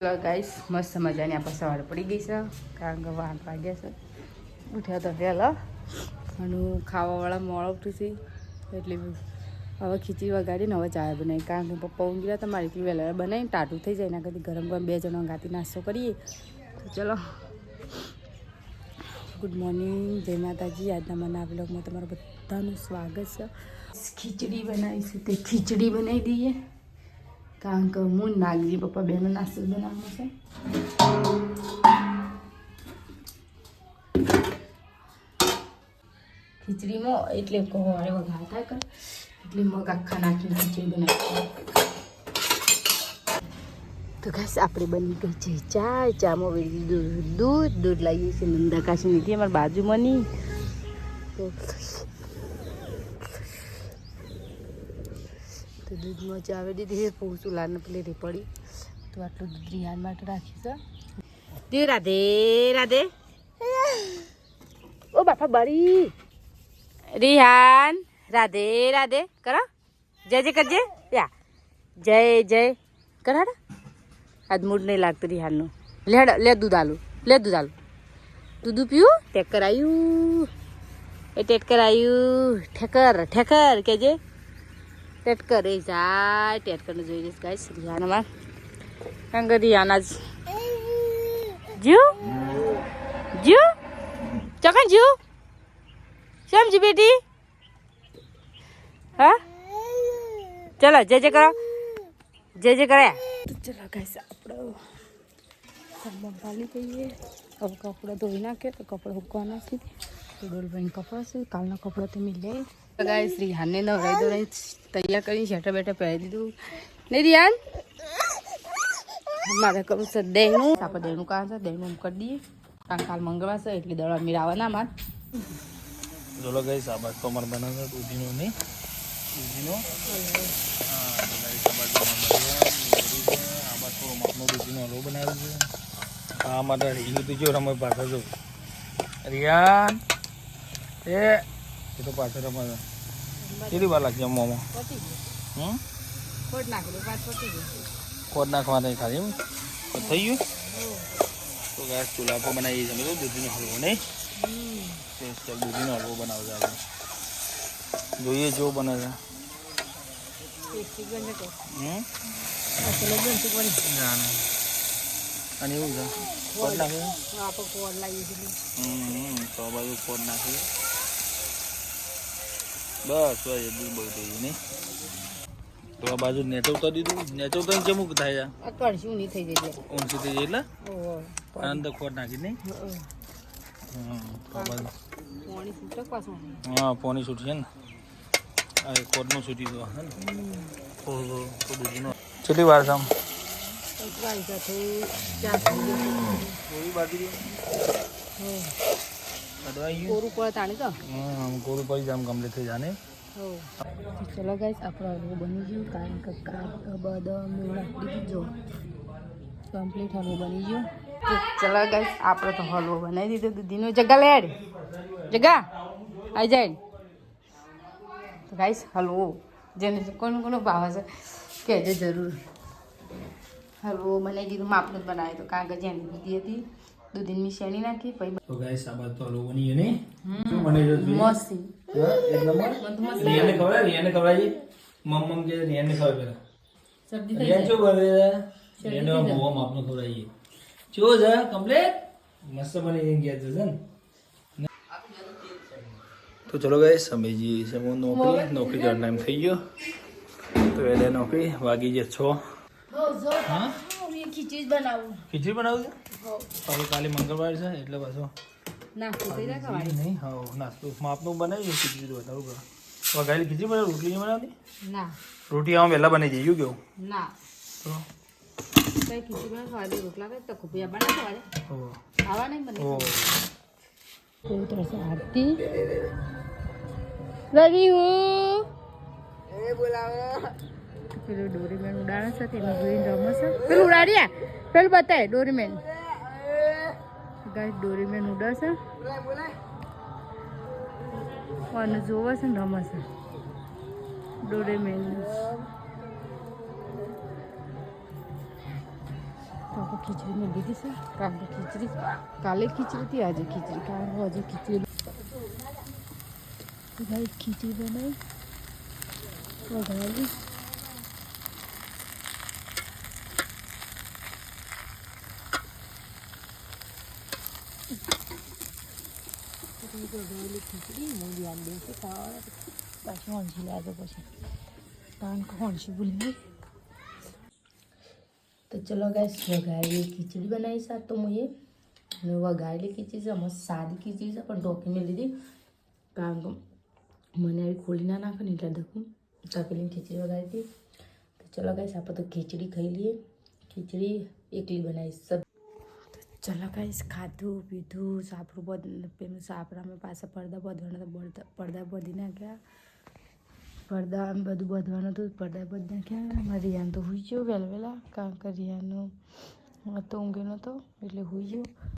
guys મસ્ત મજાની આપણે સવાર પડી ગઈ છે કારણ કે 8 વાગ્યા છે ઉઠ્યા તો વહેલા અને ખાવાવાળા મોડું ઉઠ્યું છે એટલે હવે ખીચડી વગાડીને હવે ચા બનાવી કારણ કે પપ્પા ઊંઘી રહ્યા તમારે એટલી વહેલા બનાવીને ટાટું થઈ જાય એના કરતી ગરમ ગરમ 2 જણા ગાતી નાસ્તો કરીએ તો ચલો ગુડ મોર્નિંગ જય માતાજી આજના મારા બ્લોગમાં તમારું બધાનું સ્વાગત છે ખીચડી બનાવીશું તે ખીચડી બનાવી દઈએ કારણ કે હું નાગજી પપ્પા બેનો નાસ્તો બનાવવાનો છે ખીચડીમાં એટલે કોવાળે વઘાર થાય કે એટલે મગ આખા નાખીને ખીચડી બનાવી તો ગાઈસ આપણે બની ગઈ છે ચામાં વેરી દૂધ લાવીએ છીએ નંદાકાશી નથી અમારી બાજુમાં નહીં તો દૂધમાં ચાવી દીધી પૂછું લાને પ્લેટી પડી તો આટલું દૂધ રિહાન માટે રાખીશ દે રાધે રાધે ઓ બાપા બળી રિહાન રાધે રાધે કરો જય જય કરજે યા જય જય કરા આજ મૂડ નહીં લાગતું રિહાનનું લે દૂધ આલું દૂધ પીવું ટેક કરાયું એ ટેટ કરાયું ઠેકર કેજે ટેટકર એ જાય ટેટકરને જોઈ લઈશ ગાઈસ રિહાન અમાર કારણ કે રિહાન આજ જીવ ચકન જીવ કેમ જી બેટી હા ચલો જય જય કરો તો ચલો ગાઈસ આપણે સાબન પાલી દઈએ હવે કપડાં ધોઈ નાખે તો કપડાં મૂકવાના છે તો ડોલભાઈને કપડાં છે કાલના કપડાં તો મેં લે ગાઈસ રિહાનને નવરાઈ દોરાઈ તૈયાર કરી શેટર બેટર પહેરી દીધું નહીં રિહાન મારે કરું છે દહીંનું આપણે દહીંનું કામ છે દહીંનું કરી દઈએ કારણ કાલ મંગળવાર છે એટલે દળવા મેળવવાના માર ચલો ગાઈસ આ બાદ તો અમારે બનાવશે દૂધીનો નહીં દૂધીનો આ બાદ થોડો માપનો દૂધીનો હલવો બનાવ્યો છે આ માટે હિંગ જો રમે પાછળ જો રિયાન એ તો પાછળ રમે કેટલી વાર લાગશે મોમાં ખોટ નાખવા નહીં ખાલી એમ તો થઈ ગયું તો ગેસ ચૂલા પર બનાવીએ છીએ અમે દૂધીનો હલવો નહીં સ્પેશિયલ દૂધીનો હલવો બનાવશે આપણે જોઈએ જો બને છે અને એવું છે ખોટ નાખે તો બાજુ ખોટ નાખી બસ ભાઈ દૂધ બહુ થઈ નહીં તો આ બાજુ નેચો ઉતારી દીધું નેચો ઉતારી જમુક થાય છે ઊંચી થઈ જાય એટલે અંદર ખોટ નાખી નહીં હા પોણી છૂટશે ને આ ખોટનું છૂટી દો હે ને થોડું દૂધીનો કેટલી વાર છે આમ થોડી બાકી કોરું પડી જાય કમ્પ્લીટ થઈ જાય ચલો ગાઈસ આપણો હલવો બની ગયું કારણ કે બદામ નાખી દીધો કમ્પ્લીટ હલવો બની ગયો ચલો ગાઈસ આપણે તો હલવો બનાવી દીધો દૂધીનો જગા લેડ જગા આવી જાય તો ગાઈસ હલવો જેને કોનું ભાવે છે કહેજો જરૂર હલવો બનાવી દીધું માપનું જ બનાવ્યો તો કારણ કે જેની દૂધી હતી દૂધીની શેણી નાખી પછી તો ગાઈસ આ બાદ તો હલવો બની ગયો ને શું બની ગયો મસ્ત એક નંબર રિયાને ખવડાવી મમ કે રિયાને ખવડાવી પેલા સબ્જી રિયાન શું બને રિયાને બહુ માપનો ખવડાવીએ જો છે કમ્પ્લીટ મસ્ત બની ગયા છે ને તો ચલો ગાઈસ અમે જઈએ છે નોકરી જવાનો ટાઈમ થઈ ગયો તો એટલે નોકરી વાગી જાય 6 હા ખીચડી બનાવું છે હવે કાલે મંગળવાર છે એટલે પાછો નાસ્તો નહીં હા નાસ્તો માપનું બનાવી ખીચડી તો બતાવું કરો વઘારેલી ખીચડી બનાવી રોટલી નહીં બનાવતી ના રોટી આમાં વહેલા બની જાય કેવું ના તો કઈ ખીચડી બનાવવા રોટલા કઈ તો ખુબિયા બનાવવા આવા નહીં બને આરતી રવિ હું પેલું ડોરીમેન ઉડાડે છે તેમાં જોઈને રમે છે પેલું ઉડાડ્યા પેલું બતાય ડોરીમેન ગાય ડોરીમેન ઉડે છે અને જોવે છે ને રમે છે ડોરેમેન તો તો ખીચડી મેં લીધી છે કારણ કે ખીચડી કાલે ખીચડી હતી આજે ખીચડી કારણ કે હજી ખીચડી તો ભાઈ ખીચડી બનાવી વઘારી વઘારેલી ખીચડી હું યાદ દેશે ખાવા પાછી હોંશી લાગે પછી કારણ કે હોંશી ભૂલી ગઈ તો ચલો ગાઈસ વઘારેલી ખીચડી બનાવી સાત તો હું અને વઘારેલી ખીચડી છે મસ્ત સાદી ખીચડી છે પણ ઢોકી મેં લીધી કારણ કે મને આવી ખોલી ના નાખે ને એટલે ધકું તપેલી ખીચડી વઘારી હતી તો ચલો ગાઈસ આપણે તો ખીચડી ખાઈ લઈએ ખીચડી એકલી બનાવી સબ ચલો ગાઈસ ખાધું પીધું સાપડું પેલું સાપડામાં પાછા પડદા બધવાના તો પડદા બધી નાખ્યા પડદા બધું બધવાનું હતું પડદા બધ નાખ્યા રિયાન તો હોઈ ગયો વહેલા કારણ કે રિયાનો તો ઊંઘે નહોતો એટલે હોઈ ગયો